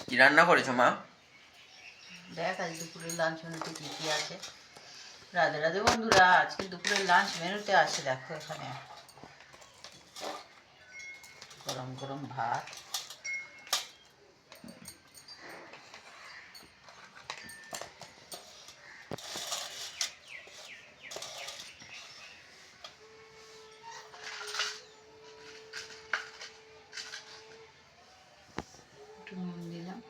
কি রান্না করেছো মা? দেখ আজ দুপুরের লাঞ্চ মেনুতে কী কী আছে। রাধে রাধে বন্ধুরা, আজকে দুপুরের লাঞ্চ মেনুতে আছে দেখো এখানে গরম গরম ভাত, একটু নুন দিলাম,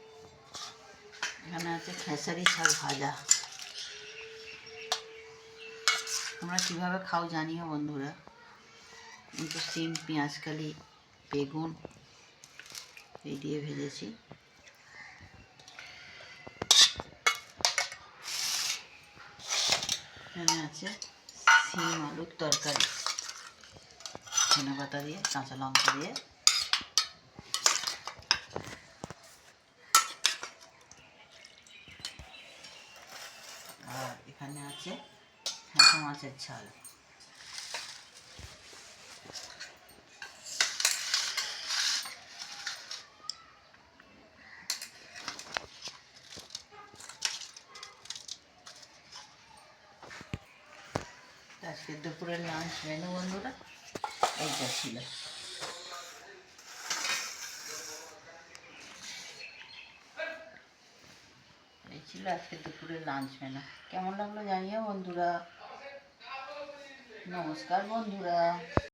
এখানে আছে খেসারি শাক ভাজা। তোমরা কীভাবে খাও জানিও বন্ধুরা। কিন্তু সিম, পেঁয়াজকালি, বেগুন এই দিয়ে ভেজেছি। এখানে আছে সিম আলুর তরকারি, ধনেপাতা দিয়ে, কাঁচা লঙ্কা দিয়ে। আর এখানে আছে ঠ্যাসা মাছের ঝাল। আজকে দুপুরের লাঞ্চ মেনু বন্ধুরা এইটা ছিল। এই ছিল আজকে দুপুরের লাঞ্চ মেনু। কেমন লাগলো জানিও বন্ধুরা। নমস্কার বন্ধুরা।